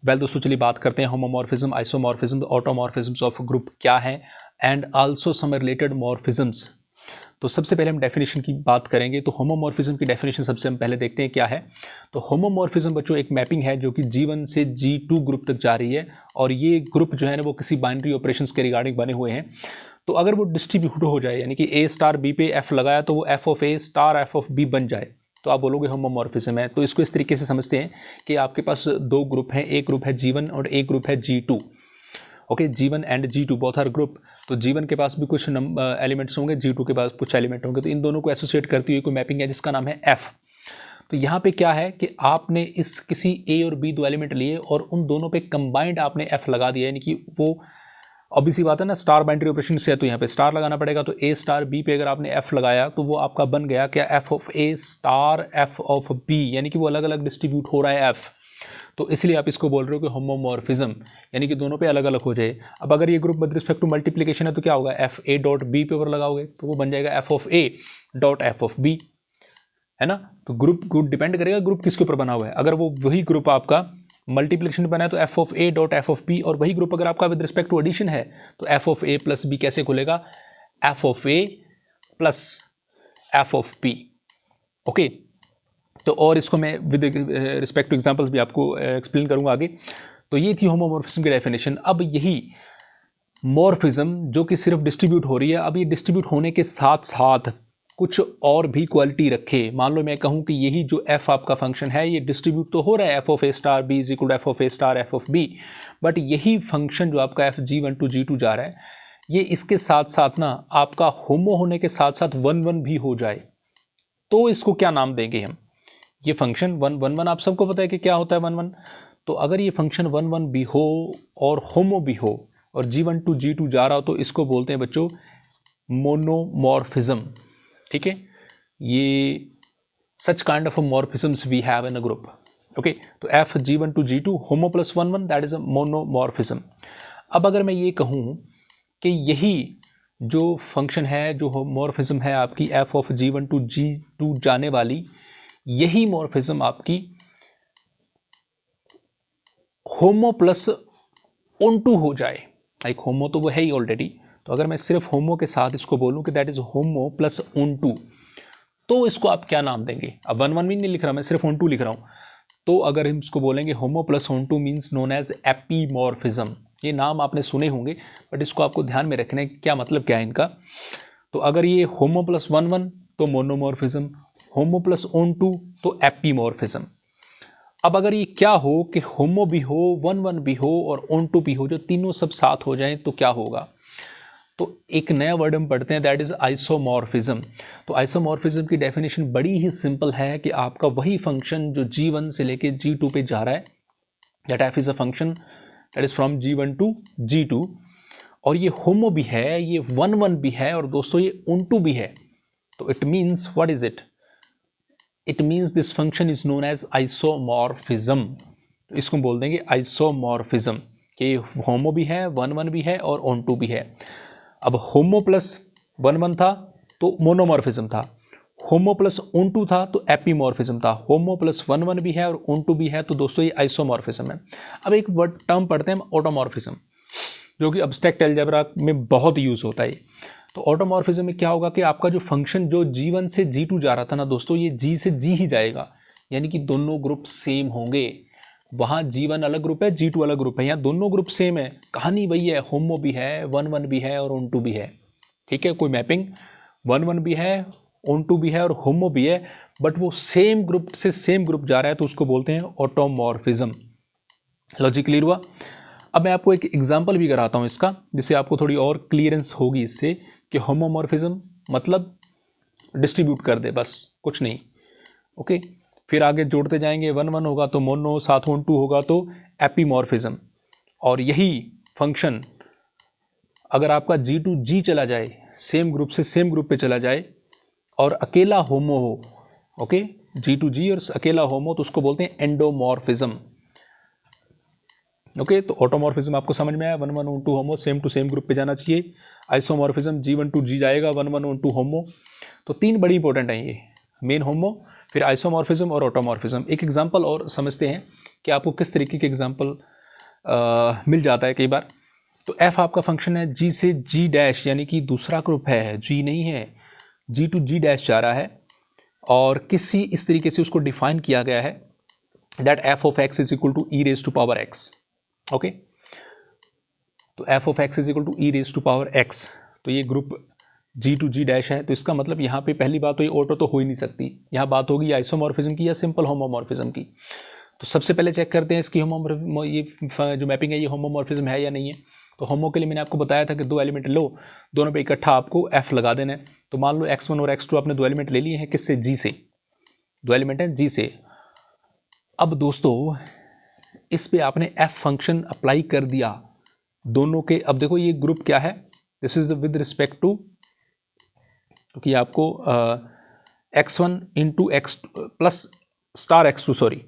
Well दोस्तों चलिए बात करते हैं होमोमॉर्फिज्म, आइसोमॉर्फिज्म, ऑटोमॉर्फिज्म्स ऑफ ग्रुप क्या है एंड आल्सो सम रिलेटेड मॉर्फिज्म्स। तो सबसे पहले हम डेफिनेशन की बात करेंगे। तो होमोमॉर्फिज्म की डेफिनेशन सबसे हम पहले देखते हैं क्या है। तो होमोमॉर्फिज्म बच्चों एक मैपिंग है जो कि G1 से G2 ग्रुप तक जा रही है, और ये ग्रुप जो है ना वो किसी बाइनरी ऑपरेशंस के रिगार्डिंग बने हुए हैं। तो अगर वो डिस्ट्रीब्यूट हो जाए, यानी कि A स्टार B पे F लगाया तो वो F of A star F of B बन जाए, तो आप बोलोगे होमोमॉर्फिज्म है। तो इसको इस तरीके से समझते हैं कि आपके पास दो ग्रुप हैं, एक ग्रुप है G1 और एक ग्रुप है G2। Okay, G1 and G2 both are group. तो G1 के पास भी कुछ एलिमेंट्स होंगे, G2 के पास कुछ एलिमेंट होंगे, तो इन दोनों को एसोसिएट करती हुई कोई मैपिंग है जिसका नाम है F। तो यहाँ पे क्या है कि आपने इस किसी A और B दो एलिमेंट लिए और उन दोनों पे कंबाइंड आपने F लगा दिया, यानी कि वो ऑब्वियस सी बात है ना, स्टार बाइनरी ऑपरेशन से है तो यहाँ पे स्टार लगाना पड़ेगा। तो A स्टार B पे अगर आपने F लगाया तो वो आपका बन गया क्या, F of A star F of B, यानी कि वो अलग अलग डिस्ट्रीब्यूट हो रहा है F। तो इसलिए आप इसको बोल रहे हो कि होमोमॉर्फिज्म, यानी कि दोनों पे अलग अलग हो जाए। अब अगर ये group with respect to multiplication है तो क्या होगा, एफ ए डॉट बी पे ऊपर लगाओगे तो वो बन जाएगा F of A dot F of B, है ना। तो ग्रुप डिपेंड करेगा ग्रुप किसके ऊपर बना हुआ है। अगर वो वही ग्रुप आपका मल्टीप्लिकेशन बना है तो F of A dot F of B, और वही ग्रुप अगर आपका विद रिस्पेक्ट टू एडिशन है तो F of A plus B कैसे खुलेगा, F of A plus F of B. Okay, तो और इसको मैं विद रिस्पेक्ट टू एग्जांपल्स भी आपको एक्सप्लेन करूंगा आगे। तो ये थी होमोमॉर्फिज्म की डेफिनेशन। अब यही मॉर्फिज्म जो कि सिर्फ डिस्ट्रीब्यूट हो रही है, अब ये डिस्ट्रीब्यूट होने के साथ साथ कुछ और भी क्वालिटी रखे। मान लो मैं कहूं कि यही जो एफ आपका फंक्शन है ये डिस्ट्रीब्यूट तो हो रहा है, F of A star B is equal to F of A star F of B, but यही फंक्शन जो आपका एफ G1 टू G2 जा रहा है, ये इसके साथ साथ ना आपका होमो होने के साथ साथ 1 1 भी हो जाए, तो इसको क्या नाम देंगे हम। ये फंक्शन 1 1 1 आप सबको पता है कि क्या होता है 1 1। तो अगर ये फंक्शन 1 1 भी हो और होमो भी हो और G1 टू G2 जा रहा हो तो इसको बोलते हैं बच्चों मोनोमॉर्फिज्म। ठीक है, ये such kind of morphisms we have in a group. Okay, तो F G1 to G2 homo plus 1 1 that is a monomorphism. अब अगर मैं ये कहूँ कि यही जो फंक्शन है, जो मॉर्फिज्म है आपकी F of G1 to G2 जाने वाली, यही मॉर्फिज्म आपकी होमो प्लस ऑनटू हो जाए। लाइक होमो तो वो है ही ऑलरेडी, तो अगर मैं सिर्फ होमो के साथ इसको बोलूं कि that is homo plus onto, तो इसको आप क्या नाम देंगे। अब 1 1 भी नहीं लिख रहा मैं, सिर्फ ऑनटू लिख रहा हूं। तो अगर हम इसको बोलेंगे homo plus onto means known as epimorphism. ये नाम आपने सुने होंगे बट इसको आपको ध्यान में रखना है क्या मतलब क्या है इनका। तो अगर ये होमो प्लस 1 1 तो मोनोमॉर्फिज्म, होमो प्लस ऑनटू तो एपीमॉर्फिज्म। अब अगर ये क्या हो कि होमो भी हो, 1 1 भी हो और ऑनटू भी हो, जो तीनों सब साथ हो जाएं, तो क्या होगा। तो एक नया वर्ड हम पढ़ते हैं दैट इज आइसोमॉर्फिज्म। तो आइसोमॉर्फिज्म की डेफिनेशन बड़ी ही सिंपल है कि आपका वही फंक्शन जो G1 से लेके G2 पे जा रहा है, that F is a function that is from G1 to G2, और ये होमो भी है, ये 1 1 भी है, और दोस्तों ये ऑनटू भी है। तो it means what is it, it means this function is known as isomorphism. तो इसको बोल देंगे आइसोमॉर्फिज्म कि होमो भी है, 1 1 भी है और ऑनटू भी है। अब होमो प्लस 1 1 था तो मोनोमॉर्फिज्म था, होमो प्लस ऑनटू था तो एपीमॉर्फिज्म था, होमो प्लस 1 1 भी है और ऑनटू भी है, तो दोस्तों ये आइसोमॉर्फिज्म है। अब एक वर्ड टर्म पढ़ते हैं हम, ऑटोमॉर्फिज्म, जो कि अब्स्ट्रैक्ट अलजेब्रा में बहुत यूज होता है। तो ऑटोमॉर्फिज्म में क्या होगा कि आपका जो फंक्शन जो G1 से G2 जा रहा था ना दोस्तों, ये G से G ही जाएगा, यानी कि दोनों ग्रुप सेम होंगे। वहाँ G1 अलग ग्रुप है, G2 अलग ग्रुप है, यहाँ दोनों ग्रुप सेम है। कहानी वही है, होमो भी है, 1 1 भी है और ऑनटू भी है। ठीक है, कोई मैपिंग 1 1 भी है, ऑनटू भी है और होमो भी है, बट वो सेम ग्रुप से सेम ग्रुप जा रहा है, तो उसको बोलते हैं ऑटोमॉर्फिज्म। लॉजिक क्लियर हुआ। अब मैं आपको एक एग्जांपल भी कराता हूँ इसका, जिससे आपको थोड़ी और क्लियरेंस होगी इससे कि होमोमॉर्फिज्म मतलब डिस्ट्रीब्यूट कर दे, बस कुछ नहीं। ओके, फिर आगे जोड़ते जाएंगे, 1 1 होगा तो मोनो, साथ ऑनटू होगा तो एपीमॉर्फिज्म। और यही फंक्शन अगर आपका G टू G चला जाए, सेम ग्रुप से सेम ग्रुप पे चला जाए और अकेला होमो हो, ओके, G टू G और अकेला होमो, तो उसको बोलते हैं एंडोमॉर्फिज्म। ओके, तो ऑटोमॉर्फिज्म आपको समझ में आया, 1 1 onto homo, same to same group पे जाना चाहिए। आइसोमॉर्फिज्म G1 टू G जाएगा, 1 1 ऑनटू होमो। तो तीन बड़ी इंपॉर्टेंट हैं ये, मेन होमो, फिर आइसोमॉर्फिज्म और ऑटोमॉर्फिज्म। एक एग्जांपल और समझते हैं कि आपको किस तरीके के एग्जांपल मिल जाता है कई बार। तो एफ आपका फंक्शन है जी से जी डैश, यानी कि दूसरा ग्रुप है, जी नहीं है, जी टू जी डैश जा रहा है, और किसी इस तरीके से उसको डिफाइन किया गया है that F of X is equal to E raise to power X. Okay, तो F of X is equal to E raise to power X, तो ये group G to G dash है। तो इसका मतलब यहाँ पे पहली बात तो ये ऑटो तो हो ही नहीं सकती, यहाँ बात होगी आइसोमॉर्फिज्म की या सिंपल होमोमॉर्फिज्म की। तो सबसे पहले चेक करते हैं इसकी ये जो मैपिंग है ये होमोमॉर्फिज्म है या नहीं है। तो होमो के लिए मैंने आपको बताया था कि दो एलिमेंट लो, दोनों पे इकट्ठा आपको एफ लगा देना है। तो मान लो x1 और x2 आपने दो एलिमेंट ले लिए हैं, किससे, जी से, दो एलिमेंट हैं जी से। अब दोस्तों इस पे आपने एफ फंक्शन अप्लाई कर दिया दोनों के। अब देखो ये ग्रुप क्या है, this is with respect to, क्योंकि आपको x1 into X plus star x2 sorry,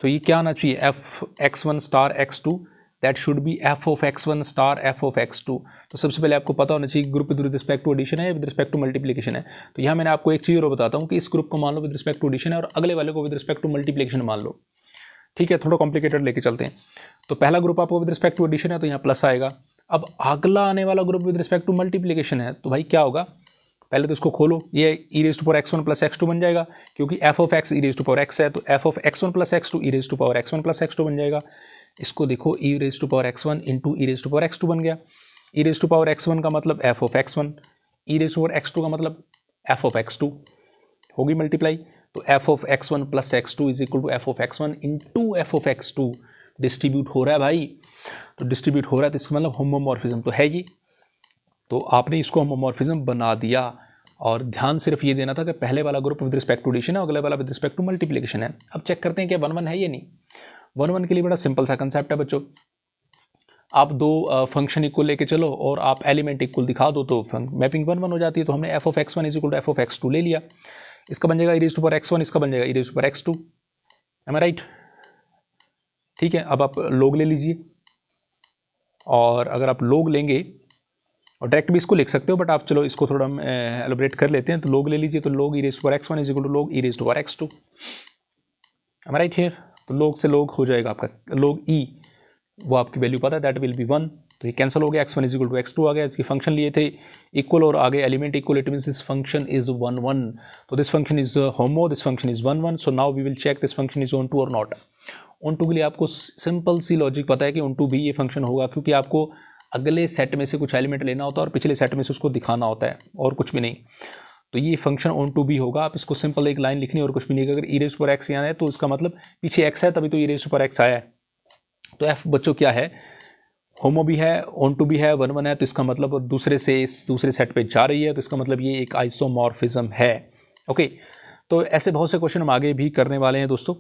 तो ये क्या आना चाहिए, F x1 star x2, that should be F of x1 star F of x2। तो सबसे पहले आपको पता होना चाहिए group with respect to addition है या विद रिस्पेक्ट टू मल्टीप्लिकेशन है। तो यहाँ मैंने आपको एक चीज़ और बताता हूँ कि इस ग्रुप को मान लो विद रिस्पेक्ट टू एडिशन है और अगले वाले को विद रिस्पेक्ट टू मल्टीप्लिकेशन मान लो। ठीक है, थोड़ा कॉम्प्लिकेटेड लेके चलते हैं। तो पहला ग्रुप आपको विद रिस्पेक्ट टू एडिशन है तो यहाँ प्लस आएगा। अब अगला आने वाला group with respect to multiplication है, तो भाई क्या होगा, पहले तो इसको खोलो, ये E raise to power x1 plus x2 बन जाएगा, क्योंकि f of x E raise to power x है, तो f of x1 plus x2 E raise to power x1 plus x2 बन जाएगा। इसको देखो E raise to power x1 into E raise to power x2 बन गया। ई raise to power x1 का मतलब f of x1, E raise to power x2 का मतलब f ऑफ x2, होगी मल्टीप्लाई। तो f of x1 plus x2 is equal to f of x1 into f of x2, distribute हो रहा है भाई। तो डिस्ट्रीब्यूट हो रहा है तो इसका मतलब होमोमॉर्फिज्म तो है ये। तो आपने इसको होमोमॉर्फिज्म बना दिया, और ध्यान सिर्फ ये देना था कि पहले वाला group with respect to addition है, अगले वाला विद रिस्पेक्ट टू मल्टीप्लिकेशन है। अब चेक करते हैं कि 1 1 है या नहीं। 1 1 के लिए बड़ा सिंपल सा कंसेप्ट है बच्चों, आप दो फंक्शन इक्वल लेके चलो और आप एलिमेंट इक्वल दिखा दो तो मैपिंग 1 1 हो जाती है। तो हमने F of x1 is equal to F of x2 ले लिया, इसका बन जाएगा e raise to power x1, इसका बन जाएगा e raise to power x2, am I right. ठीक है, अब आप लोग ले लीजिए, और अगर आप लोग लेंगे और डायरेक्ट भी इसको लिख सकते हो, बट आप चलो इसको थोड़ा हम एलोबरेट कर लेते हैं। तो लोग ले लीजिए, तो log e raise to power x1 is equal to log e raise to power x2, am I right here. तो लोग से लोग हो जाएगा आपका लोग ई, वो आपकी वैल्यू पता है दैट विल बी 1, तो ये कैंसिल हो गया, x1 is equal to x2 आ गया। इसकी फंक्शन लिए थे इक्वल और आगे element equal, it means this function is 1 1, तो this function is homo, this function is 1 1। So now we will check this function is onto और not. Onto के लिए आपको सिंपल सी लॉजिक पता है कि ऑन टू भी ये फंक्शन होगा, क्योंकि आपको अगले सेट में से कुछ एलिमेंट लेना होता है और पिछले सेट में से उसको दिखाना होता है, और कुछ भी नहीं। तो ये फंक्शन ऑन टू भी होगा। आप इसको सिंपल एक लाइन लिखनी और कुछ भी नहीं। अगर ई रेज टू पावर एक्स यहाँ है तो उसका मतलब पीछे x है, तभी तो ई रेज टू पावर एक्स आया है। तो एफ बच्चों क्या है, होमो भी है, ऑन टू भी है, 1 1 है, तो इसका मतलब दूसरे से इस दूसरे सेट पे जा रही है, तो इसका मतलब ये एक आइसोमॉर्फिज्म है। ओके, तो ऐसे बहुत से क्वेश्चन हम आगे भी करने वाले हैं दोस्तों।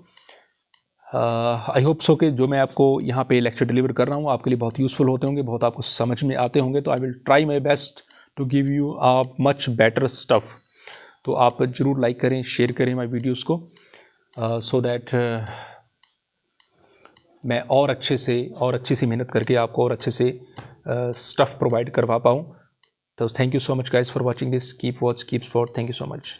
आई होप सो कि जो मैं आपको यहाँ पे लेक्चर डिलीवर कर रहा हूँ आपके लिए बहुत यूज़फुल होते होंगे, बहुत आपको समझ में आते होंगे। तो I will try my best to give you a much better stuff. तो आप ज़रूर लाइक करें, शेयर करें माई वीडियोज़ को, सो दैट मैं और अच्छे से और अच्छी सी मेहनत करके आपको और अच्छे से स्टफ़ प्रोवाइड करवा पाऊँ। तो thank you so much guys for watching this, keep watch keep spot, thank you so much.